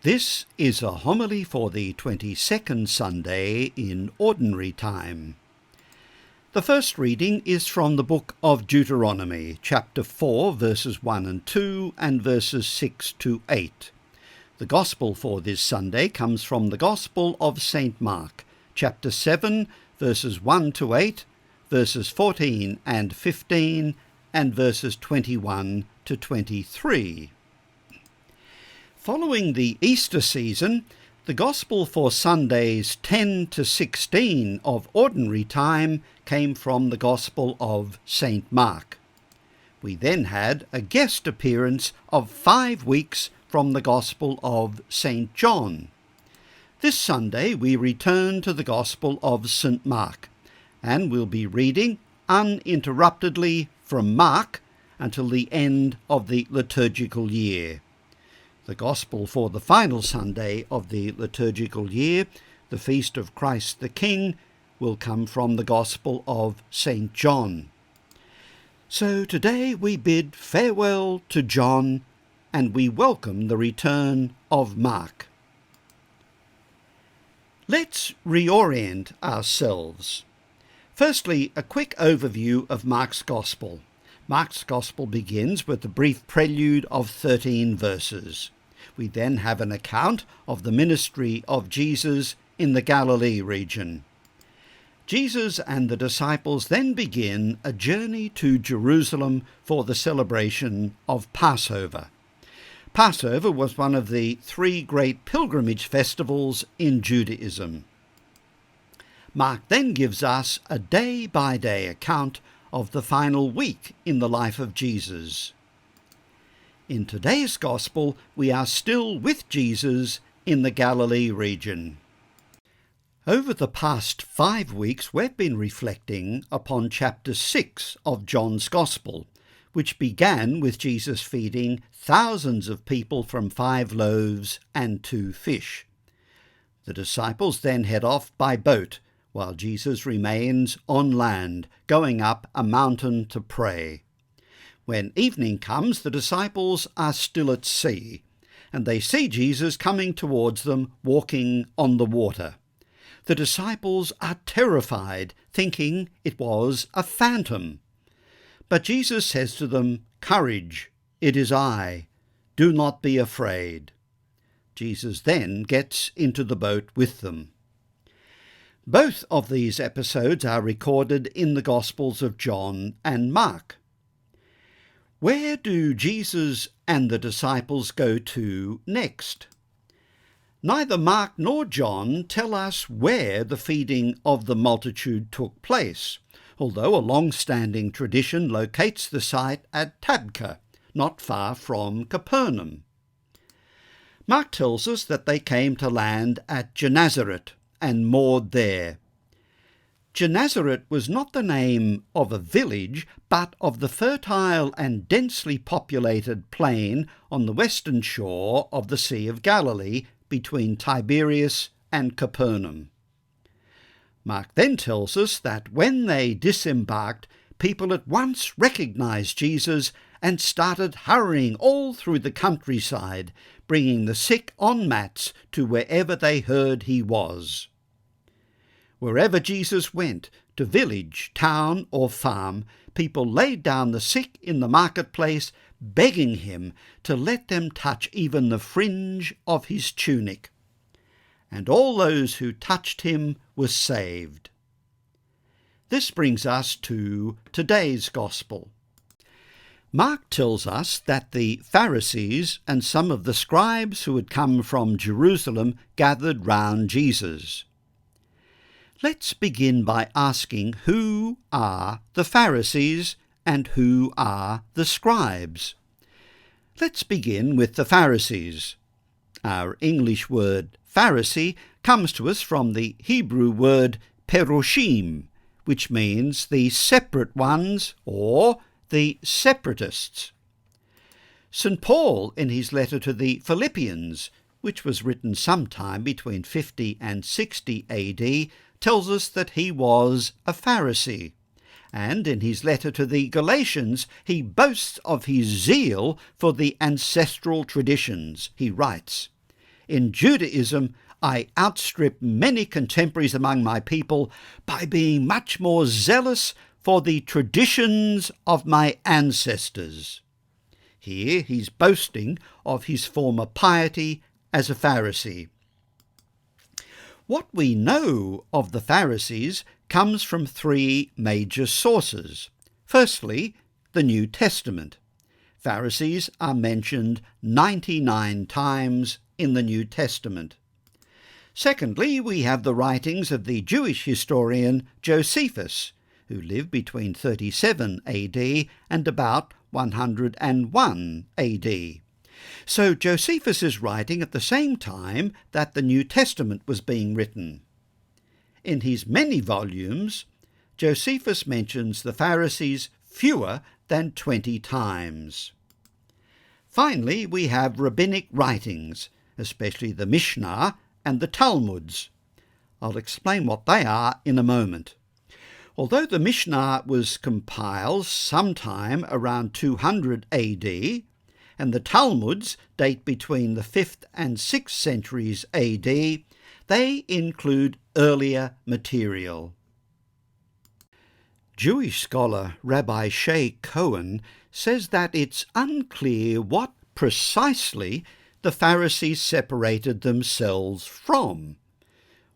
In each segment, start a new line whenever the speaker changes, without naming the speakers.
This is a homily for the 22nd Sunday in Ordinary Time. The first reading is from the book of Deuteronomy, chapter 4, verses 1 and 2, and verses 6 to 8. The Gospel for this Sunday comes from the Gospel of St. Mark, chapter 7, verses 1 to 8, verses 14 and 15, and verses 21 to 23. Following the Easter season, the Gospel for Sundays 10 to 16 of Ordinary Time came from the Gospel of St. Mark. We then had a guest appearance of 5 weeks from the Gospel of St. John. This Sunday we return to the Gospel of St. Mark, and we'll be reading uninterruptedly from Mark until the end of the liturgical year. The Gospel for the final Sunday of the liturgical year, the Feast of Christ the King, will come from the Gospel of St. John. So today we bid farewell to John and we welcome the return of Mark. Let's reorient ourselves. Firstly, a quick overview of Mark's Gospel. Mark's Gospel begins with a brief prelude of 13 verses. We then have an account of the ministry of Jesus in the Galilee region. Jesus and the disciples then begin a journey to Jerusalem for the celebration of Passover. Passover was one of the 3 great pilgrimage festivals in Judaism. Mark then gives us a day-by-day account of the final week in the life of Jesus. In today's Gospel, we are still with Jesus in the Galilee region. Over the past 5 weeks, we've been reflecting upon chapter 6 of John's Gospel, which began with Jesus feeding thousands of people from 5 loaves and 2 fish. The disciples then head off by boat, while Jesus remains on land, going up a mountain to pray. When evening comes, the disciples are still at sea, and they see Jesus coming towards them, walking on the water. The disciples are terrified, thinking it was a phantom. But Jesus says to them, "Courage, it is I. Do not be afraid." Jesus then gets into the boat with them. Both of these episodes are recorded in the Gospels of John and Mark. Where do Jesus and the disciples go to next? Neither Mark nor John tell us where the feeding of the multitude took place, although a long-standing tradition locates the site at Tabgha, not far from Capernaum. Mark tells us that they came to land at Gennesaret and moored there. Gennesaret was not the name of a village, but of the fertile and densely populated plain on the western shore of the Sea of Galilee between Tiberias and Capernaum. Mark then tells us that when they disembarked, people at once recognized Jesus and started hurrying all through the countryside, bringing the sick on mats to wherever they heard he was. Wherever Jesus went, to village, town, or farm, people laid down the sick in the marketplace, begging him to let them touch even the fringe of his tunic. And all those who touched him were saved. This brings us to today's Gospel. Mark tells us that the Pharisees and some of the scribes who had come from Jerusalem gathered round Jesus. Let's begin by asking, who are the Pharisees and who are the scribes? Let's begin with the Pharisees. Our English word Pharisee comes to us from the Hebrew word peroshim, which means the separate ones or the separatists. St. Paul, in his letter to the Philippians, which was written sometime between 50 and 60 AD, tells us that he was a Pharisee, and in his letter to the Galatians he boasts of his zeal for the ancestral traditions. He writes, In Judaism, I outstrip many contemporaries among my people by being much more zealous for the traditions of my ancestors. Here he's boasting of his former piety as a Pharisee. What we know of the Pharisees comes from three major sources. Firstly, the New Testament. Pharisees are mentioned 99 times in the New Testament. Secondly, we have the writings of the Jewish historian Josephus, who lived between 37 AD and about 101 AD. So Josephus is writing at the same time that the New Testament was being written. In his many volumes, Josephus mentions the Pharisees fewer than 20 times. Finally, we have rabbinic writings, especially the Mishnah and the Talmuds. I'll explain what they are in a moment. Although the Mishnah was compiled sometime around 200 AD, and the Talmuds date between the 5th and 6th centuries AD, they include earlier material. Jewish scholar Rabbi Shea Cohen says that it's unclear what precisely the Pharisees separated themselves from.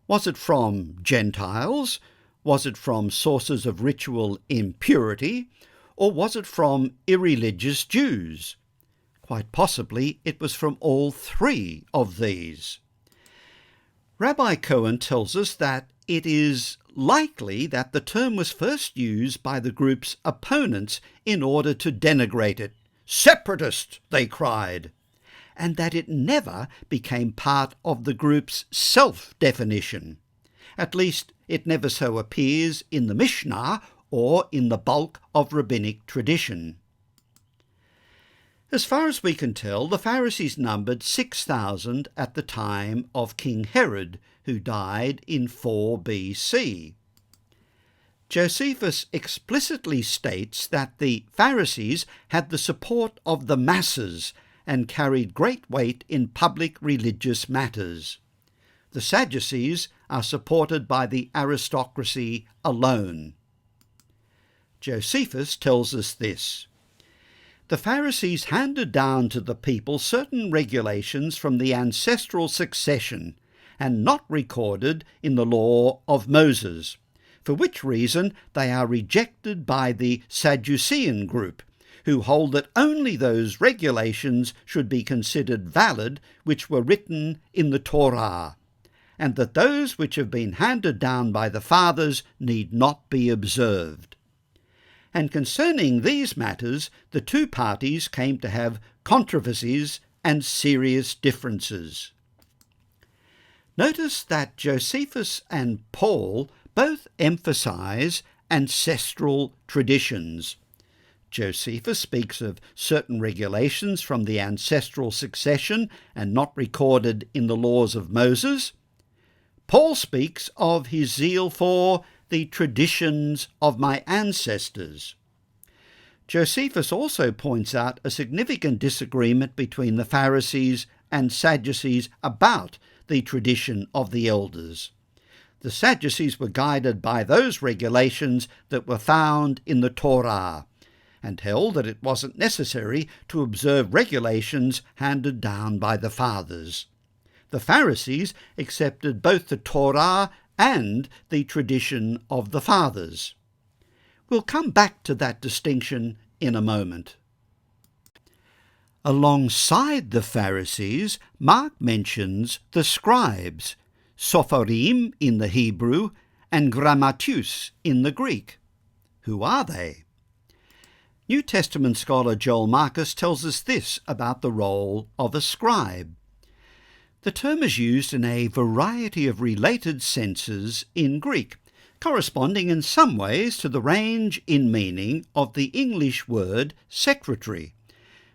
Was it from Gentiles? Was it from sources of ritual impurity? Or was it from irreligious Jews? Quite possibly it was from all three of these. Rabbi Cohen tells us that it is likely that the term was first used by the group's opponents in order to denigrate it. "Separatist!" they cried, and that it never became part of the group's self-definition. At least it never so appears in the Mishnah or in the bulk of rabbinic tradition. As far as we can tell, the Pharisees numbered 6,000 at the time of King Herod, who died in 4 BC. Josephus explicitly states that the Pharisees had the support of the masses and carried great weight in public religious matters. The Sadducees are supported by the aristocracy alone. Josephus tells us this: the Pharisees handed down to the people certain regulations from the ancestral succession and not recorded in the law of Moses, for which reason they are rejected by the Sadducean group, who hold that only those regulations should be considered valid which were written in the Torah, and that those which have been handed down by the fathers need not be observed. And concerning these matters, the two parties came to have controversies and serious differences. Notice that Josephus and Paul both emphasize ancestral traditions. Josephus speaks of certain regulations from the ancestral succession and not recorded in the laws of Moses. Paul speaks of his zeal for the traditions of my ancestors. Josephus also points out a significant disagreement between the Pharisees and Sadducees about the tradition of the elders. The Sadducees were guided by those regulations that were found in the Torah, and held that it wasn't necessary to observe regulations handed down by the fathers. The Pharisees accepted both the Torah and the tradition of the fathers. We'll come back to that distinction in a moment. Alongside the Pharisees, Mark mentions the scribes, Sopharim in the Hebrew and Grammateus in the Greek. Who are they? New Testament scholar Joel Marcus tells us this about the role of a scribe. The term is used in a variety of related senses in Greek, corresponding in some ways to the range in meaning of the English word secretary,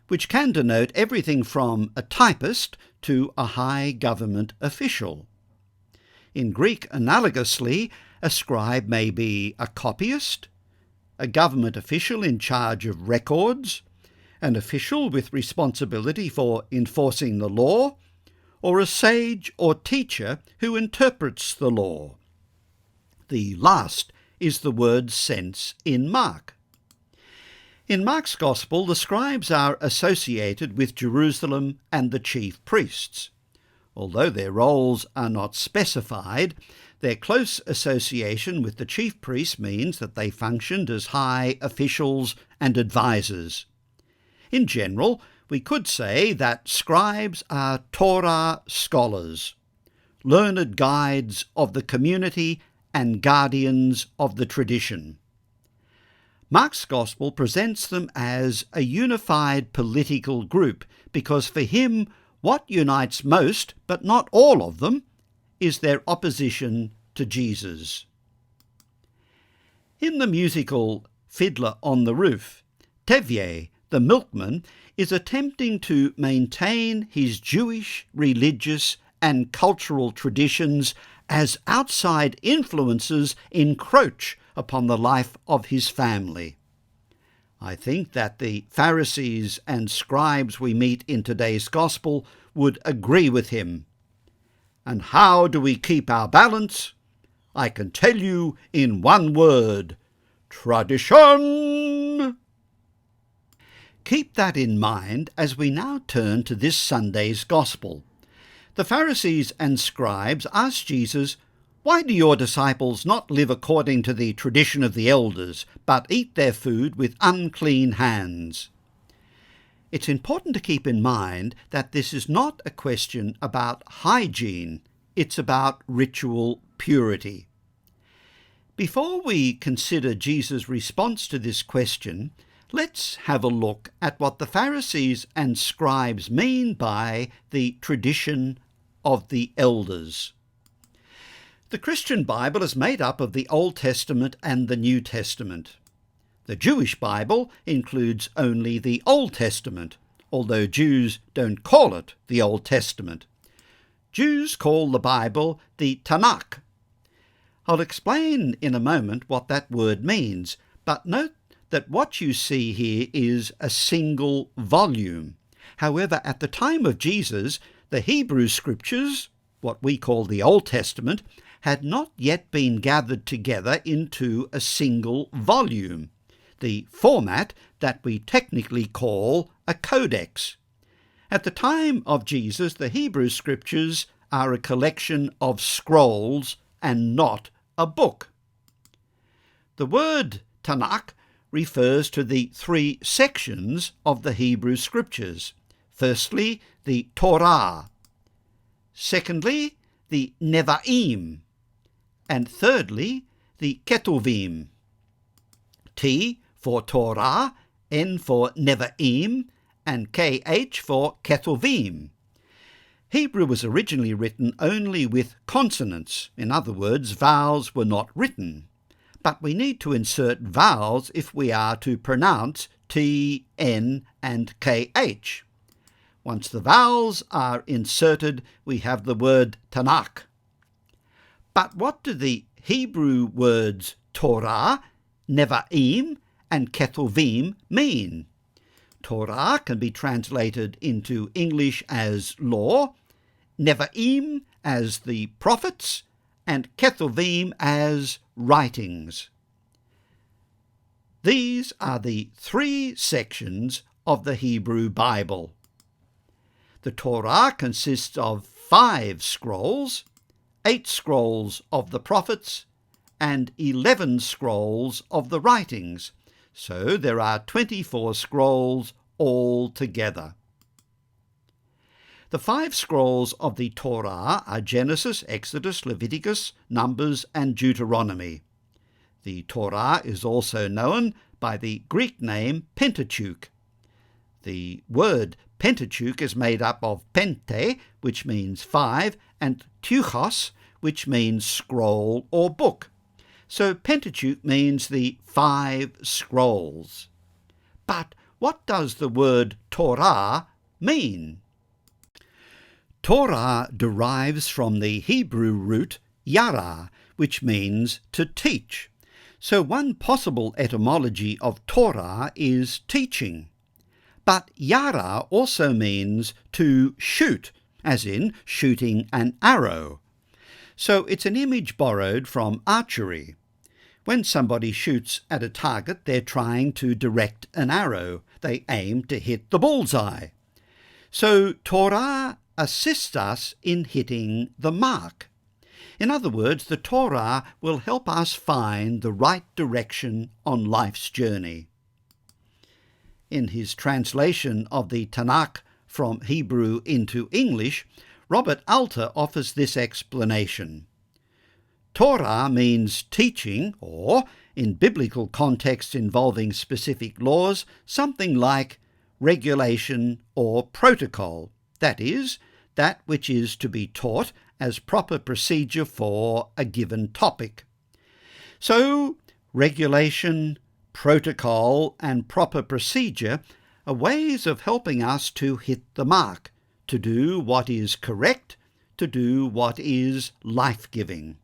which can denote everything from a typist to a high government official. In Greek, analogously, a scribe may be a copyist, a government official in charge of records, an official with responsibility for enforcing the law, or a sage or teacher who interprets the law. The last is the word sense in Mark. In Mark's Gospel, the scribes are associated with Jerusalem and the chief priests. Although their roles are not specified, their close association with the chief priests means that they functioned as high officials and advisors. In general, we could say that scribes are Torah scholars, learned guides of the community and guardians of the tradition. Mark's Gospel presents them as a unified political group because for him what unites most, but not all of them, is their opposition to Jesus. In the musical Fiddler on the Roof, Tevye, the milkman, is attempting to maintain his Jewish, religious and cultural traditions as outside influences encroach upon the life of his family. I think that the Pharisees and Scribes we meet in today's Gospel would agree with him. And how do we keep our balance? I can tell you in one word: tradition! Keep that in mind as we now turn to this Sunday's Gospel. The Pharisees and Scribes asked Jesus, "Why do your disciples not live according to the tradition of the elders, but eat their food with unclean hands?" It's important to keep in mind that this is not a question about hygiene, it's about ritual purity. Before we consider Jesus' response to this question, let's have a look at what the Pharisees and Scribes mean by the tradition of the elders. The Christian Bible is made up of the Old Testament and the New Testament. The Jewish Bible includes only the Old Testament, although Jews don't call it the Old Testament. Jews call the Bible the Tanakh. I'll explain in a moment what that word means, but note that what you see here is a single volume. However, at the time of Jesus, the Hebrew Scriptures, what we call the Old Testament, had not yet been gathered together into a single volume, the format that we technically call a codex. At the time of Jesus, the Hebrew Scriptures are a collection of scrolls and not a book. The word Tanakh refers to the three sections of the Hebrew Scriptures. Firstly, the Torah. Secondly, the Nevi'im. And thirdly, the Ketuvim. T for Torah, N for Nevi'im, and KH for Ketuvim. Hebrew was originally written only with consonants. In other words, vowels were not written. But we need to insert vowels if we are to pronounce T, N, and KH. Once the vowels are inserted, we have the word Tanakh. But what do the Hebrew words Torah, Nevi'im, and Ketuvim mean? Torah can be translated into English as law, Nevi'im as the prophets, and Ketuvim as writings. These are the three sections of the Hebrew Bible. The Torah consists of 5 scrolls, 8 scrolls of the prophets, and 11 scrolls of the writings, so there are 24 scrolls altogether. The 5 scrolls of the Torah are Genesis, Exodus, Leviticus, Numbers, and Deuteronomy. The Torah is also known by the Greek name Pentateuch. The word Pentateuch is made up of pente, which means 5, and teuchos, which means scroll or book. So Pentateuch means the 5 scrolls. But what does the word Torah mean? Torah derives from the Hebrew root yara, which means to teach. So one possible etymology of Torah is teaching. But yara also means to shoot, as in shooting an arrow. So it's an image borrowed from archery. When somebody shoots at a target, they're trying to direct an arrow. They aim to hit the bullseye. So Torah assists us in hitting the mark. In other words, the Torah will help us find the right direction on life's journey. In his translation of the Tanakh from Hebrew into English, Robert Alter offers this explanation. Torah means teaching, or, in biblical contexts involving specific laws, something like regulation or protocol, that is, that which is to be taught as proper procedure for a given topic. So, regulation, protocol, and proper procedure are ways of helping us to hit the mark, to do what is correct, to do what is life-giving.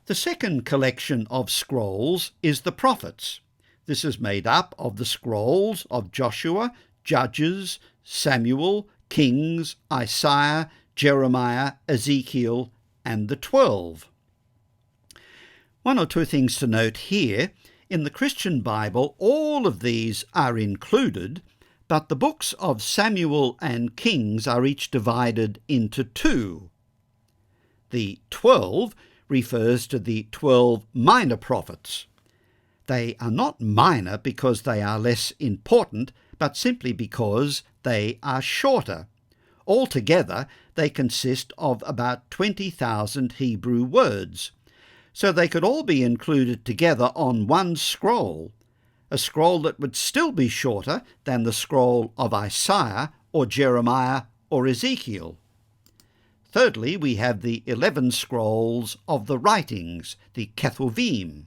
The second collection of scrolls is the prophets. This is made up of the scrolls of Joshua, Judges, Samuel, Kings, Isaiah, Jeremiah, Ezekiel, and the 12. One or two things to note here. In the Christian Bible, all of these are included, but the books of Samuel and Kings are each divided into two. The 12 refers to the 12 minor prophets. They are not minor because they are less important, but simply because they are shorter. Altogether, they consist of about 20,000 Hebrew words, so they could all be included together on one scroll, a scroll that would still be shorter than the scroll of Isaiah or Jeremiah or Ezekiel. Thirdly, we have the 11 scrolls of the writings, the Ketuvim.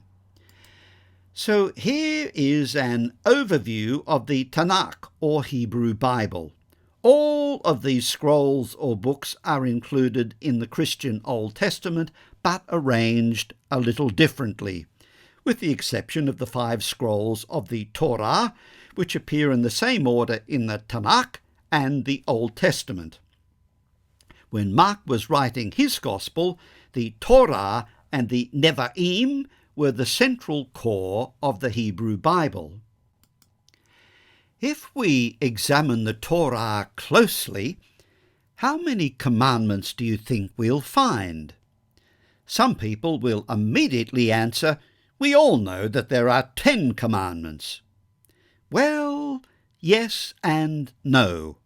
So here is an overview of the Tanakh, or Hebrew Bible. All of these scrolls or books are included in the Christian Old Testament, but arranged a little differently, with the exception of the 5 scrolls of the Torah, which appear in the same order in the Tanakh and the Old Testament. When Mark was writing his Gospel, the Torah and the Nevi'im were the central core of the Hebrew Bible. If we examine the Torah closely, how many commandments do you think we'll find? Some people will immediately answer, we all know that there are 10 commandments. Well, yes and no.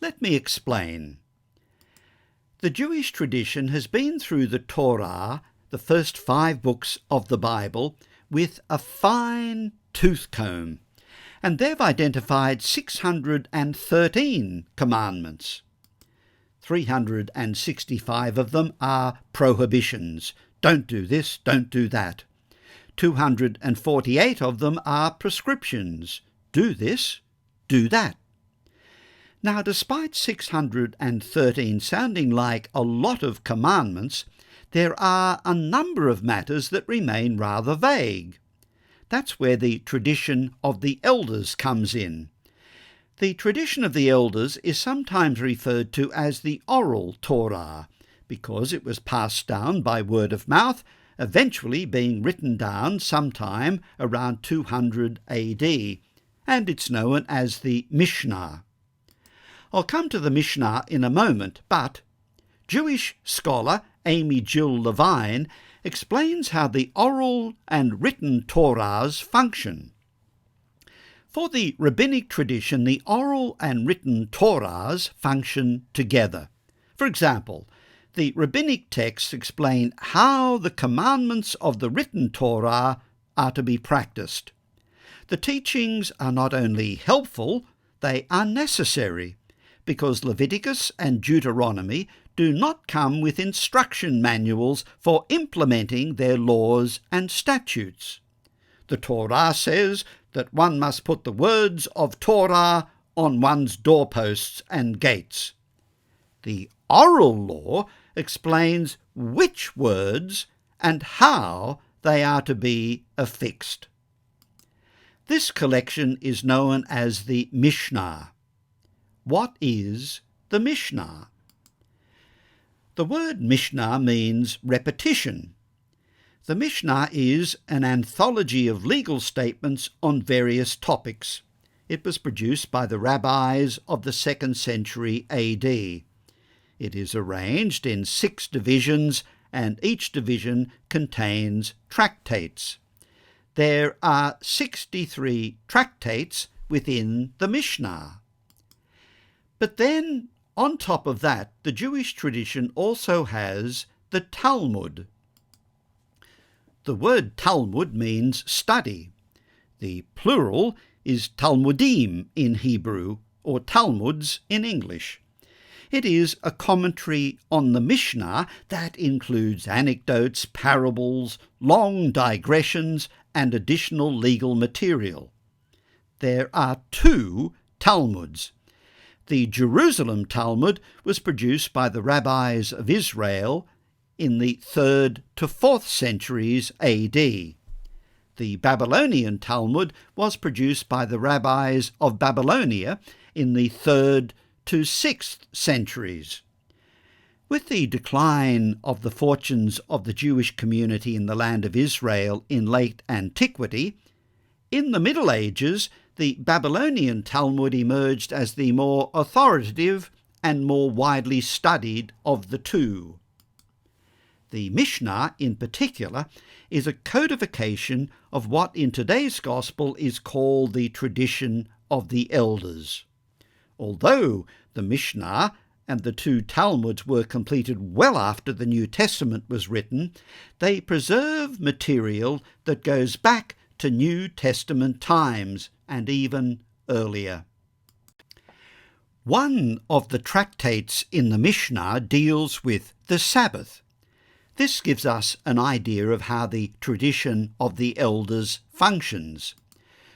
Let me explain. The Jewish tradition has been through the Torah, the first 5 books of the Bible, with a fine tooth comb, and they've identified 613 commandments. 365 of them are prohibitions. Don't do this, don't do that. 248 of them are prescriptions. Do this, do that. Now, despite 613 sounding like a lot of commandments, there are a number of matters that remain rather vague. That's where the tradition of the elders comes in. The tradition of the elders is sometimes referred to as the oral Torah, because it was passed down by word of mouth, eventually being written down sometime around 200 AD, and it's known as the Mishnah. I'll come to the Mishnah in a moment, but Jewish scholar Amy Jill Levine explains how the oral and written Torahs function. For the rabbinic tradition, the oral and written Torahs function together. For example, the rabbinic texts explain how the commandments of the written Torah are to be practiced. The teachings are not only helpful, they are necessary, because Leviticus and Deuteronomy do not come with instruction manuals for implementing their laws and statutes. The Torah says that one must put the words of Torah on one's doorposts and gates. The oral law explains which words and how they are to be affixed. This collection is known as the Mishnah. What is the the Mishnah. The word Mishnah means repetition. The Mishnah is an anthology of legal statements on various topics. It was produced by the rabbis of the 2nd century AD. It is arranged in 6 divisions, and each division contains tractates. There are 63 tractates within the Mishnah. But then, on top of that, the Jewish tradition also has the Talmud. The word Talmud means study. The plural is Talmudim in Hebrew, or Talmuds in English. It is a commentary on the Mishnah that includes anecdotes, parables, long digressions, and additional legal material. There are 2 Talmuds. The Jerusalem Talmud was produced by the rabbis of Israel in the 3rd to 4th centuries AD. The Babylonian Talmud was produced by the rabbis of Babylonia in the 3rd to 6th centuries. With the decline of the fortunes of the Jewish community in the land of Israel in late antiquity, in the Middle Ages, the Babylonian Talmud emerged as the more authoritative and more widely studied of the 2. The Mishnah, in particular, is a codification of what in today's Gospel is called the tradition of the elders. Although the Mishnah and the 2 Talmuds were completed well after the New Testament was written, they preserve material that goes back to New Testament times and even earlier. One of the tractates in the Mishnah deals with the Sabbath. This gives us an idea of how the tradition of the elders functions.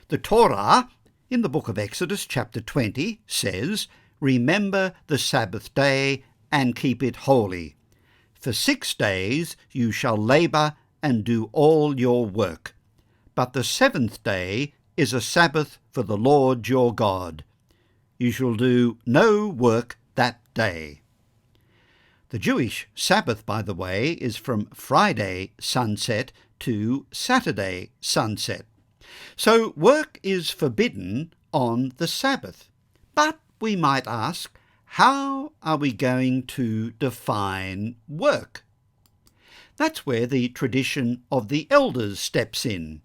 The Torah, in the book of Exodus chapter 20, says, "Remember the Sabbath day and keep it holy. For 6 days you shall labour and do all your work. But the 7th day is a Sabbath for the Lord your God. You shall do no work that day." The Jewish Sabbath, by the way, is from Friday sunset to Saturday sunset. So work is forbidden on the Sabbath. But we might ask, how are we going to define work? That's where the tradition of the elders steps in.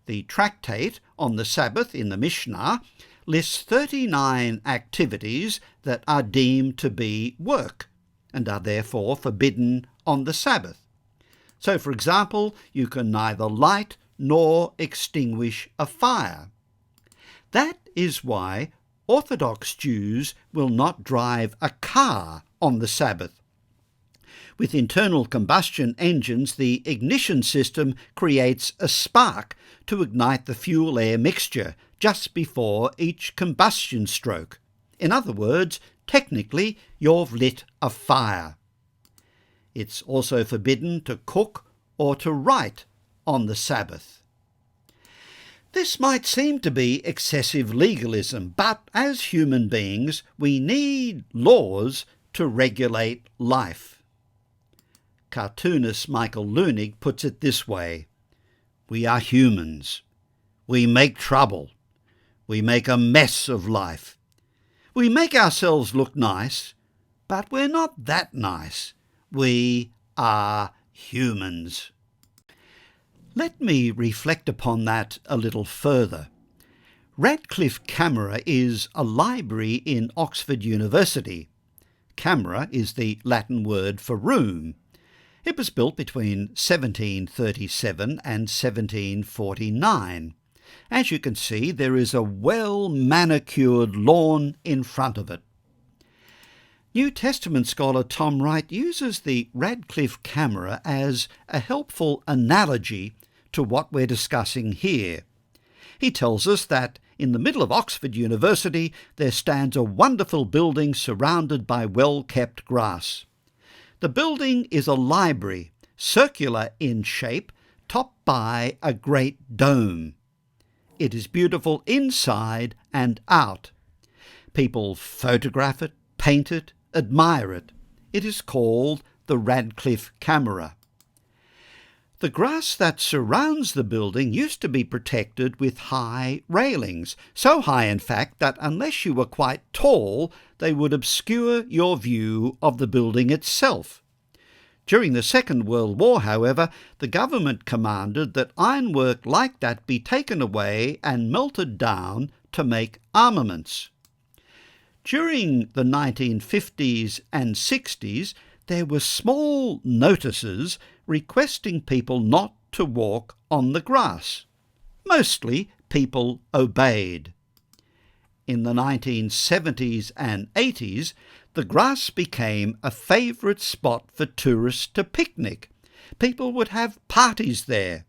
The tractate on the Sabbath in the Mishnah lists 39 activities that are deemed to be work and are therefore forbidden on the Sabbath. So, for example, you can neither light nor extinguish a fire. That is why Orthodox Jews will not drive a car on the Sabbath. With internal combustion engines, the ignition system creates a spark to ignite the fuel-air mixture just before each combustion stroke. In other words, technically, you've lit a fire. It's also forbidden to cook or to write on the Sabbath. This might seem to be excessive legalism, but as human beings, we need laws to regulate life. Cartoonist Michael Leunig puts it this way: "We are humans. We make trouble. We make a mess of life. We make ourselves look nice, but we're not that nice. We are humans." Let me reflect upon that a little further. Radcliffe Camera is a library in Oxford University. Camera is the Latin word for room. It was built between 1737 and 1749. As you can see, there is a well-manicured lawn in front of it. New Testament scholar Tom Wright uses the Radcliffe Camera as a helpful analogy to what we're discussing here. He tells us that in the middle of Oxford University there stands a wonderful building surrounded by well-kept grass. The building is a library, circular in shape, topped by a great dome. It is beautiful inside and out. People photograph it, paint it, admire it. It is called the Radcliffe camera. The grass that surrounds the building used to be protected with high railings, so high in fact that unless you were quite tall, they would obscure your view of the building itself. During the Second World War, however, the government commanded that ironwork like that be taken away and melted down to make armaments. During the 1950s and 60s, there were small notices requesting people not to walk on the grass. Mostly people obeyed. In the 1970s and 80s, the grass became a favourite spot for tourists to picnic. People would have parties there.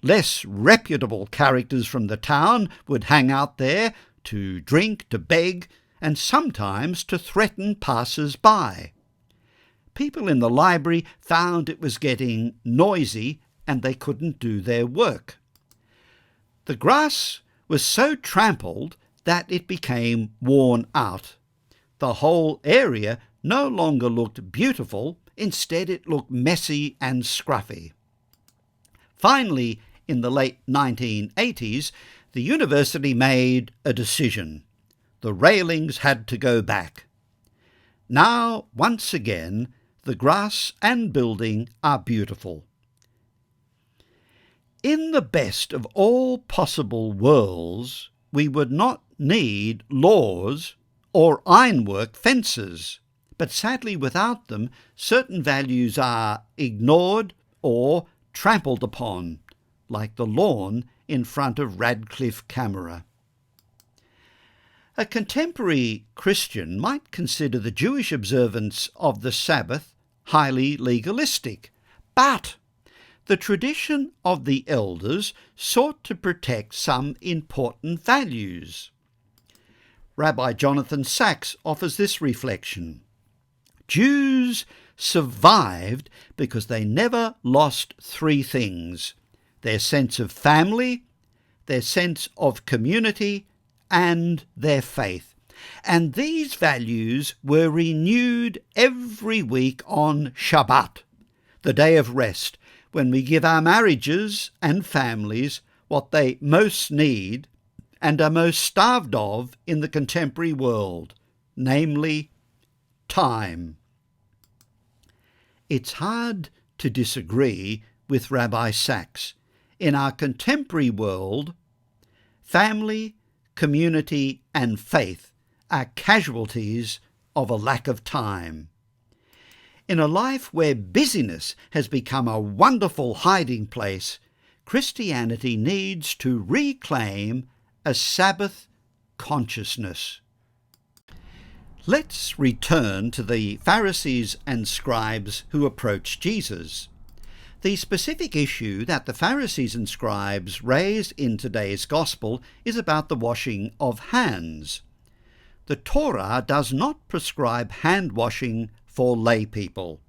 Less reputable characters from the town would hang out there to drink, to beg, and sometimes to threaten passers-by. People in the library found it was getting noisy and they couldn't do their work. The grass was so trampled that it became worn out. The whole area no longer looked beautiful, instead it looked messy and scruffy. Finally, in the late 1980s, the university made a decision. The railings had to go back. Now, once again, the grass and building are beautiful. In the best of all possible worlds, we would not need laws or ironwork fences, but sadly without them, certain values are ignored or trampled upon, like the lawn in front of Radcliffe camera. A contemporary Christian might consider the Jewish observance of the Sabbath highly legalistic, but the tradition of the elders sought to protect some important values. Rabbi Jonathan Sacks offers this reflection. Jews survived because they never lost three things: their sense of family, their sense of community, and their faith. And these values were renewed every week on Shabbat, the day of rest, when we give our marriages and families what they most need and are most starved of in the contemporary world, namely time. It's hard to disagree with Rabbi Sacks. In our contemporary world, family, community, and faith are casualties of a lack of time. In a life where busyness has become a wonderful hiding place, Christianity needs to reclaim a Sabbath consciousness. Let's return to the Pharisees and Scribes who approached Jesus. The specific issue that the Pharisees and Scribes raise in today's Gospel is about the washing of hands. The Torah does not prescribe hand washing for lay people.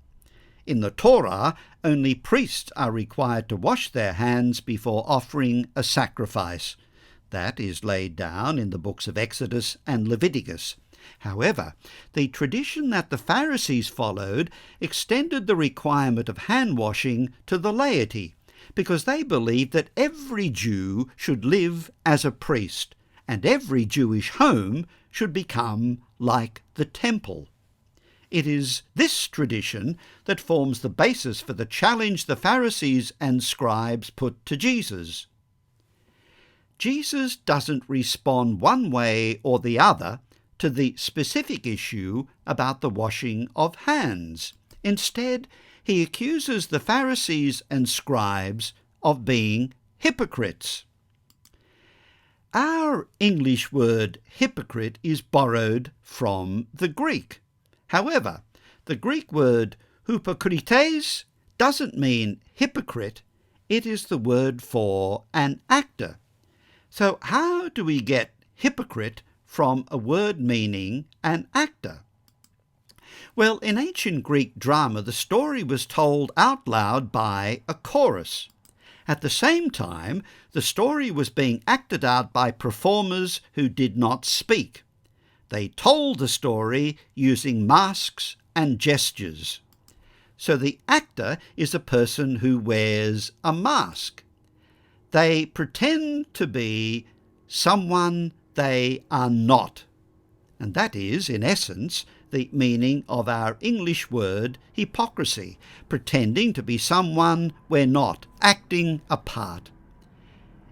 In the Torah, only priests are required to wash their hands before offering a sacrifice. That is laid down in the books of Exodus and Leviticus. However, the tradition that the Pharisees followed extended the requirement of hand washing to the laity, because they believed that every Jew should live as a priest, and every Jewish home should become like the temple. It is this tradition that forms the basis for the challenge the Pharisees and Scribes put to Jesus. Jesus doesn't respond one way or the other to the specific issue about the washing of hands. Instead, he accuses the Pharisees and Scribes of being hypocrites. Our English word hypocrite is borrowed from the Greek. However, the Greek word hypokrites doesn't mean hypocrite, it is the word for an actor. So how do we get hypocrite from a word meaning an actor? Well, in ancient Greek drama, the story was told out loud by a chorus. At the same time, the story was being acted out by performers who did not speak. They told the story using masks and gestures. So the actor is a person who wears a mask. They pretend to be someone they are not. And that is, in essence, the meaning of our English word hypocrisy, pretending to be someone we're not, acting a part.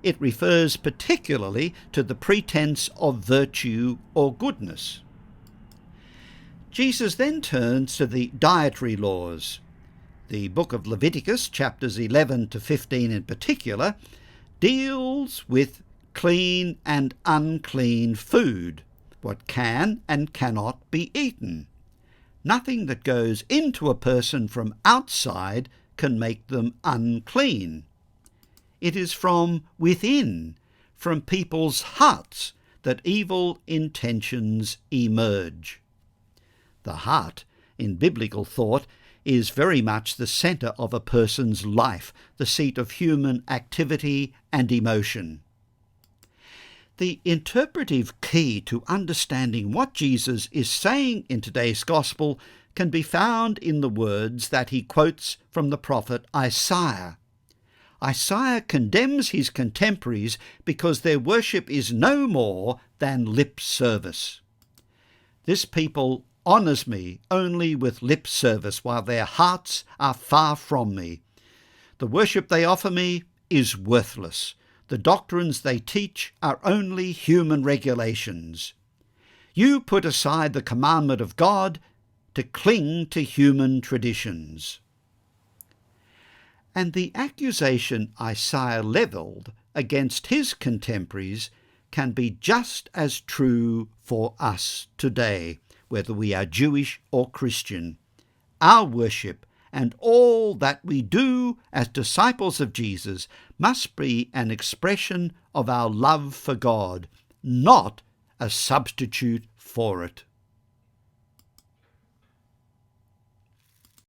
It refers particularly to the pretense of virtue or goodness. Jesus then turns to the dietary laws. The book of Leviticus, chapters 11 to 15 in particular, deals with clean and unclean food, what can and cannot be eaten. Nothing that goes into a person from outside can make them unclean. It is from within, from people's hearts, that evil intentions emerge. The heart, in biblical thought, is very much the centre of a person's life, the seat of human activity and emotion. The interpretive key to understanding what Jesus is saying in today's Gospel can be found in the words that he quotes from the prophet Isaiah. Isaiah condemns his contemporaries because their worship is no more than lip service. This people honours me only with lip service, while their hearts are far from me. The worship they offer me is worthless. The doctrines they teach are only human regulations. You put aside the commandment of God to cling to human traditions. And the accusation Isaiah levelled against his contemporaries can be just as true for us today, whether we are Jewish or Christian. Our worship and all that we do as disciples of Jesus must be an expression of our love for God, not a substitute for it.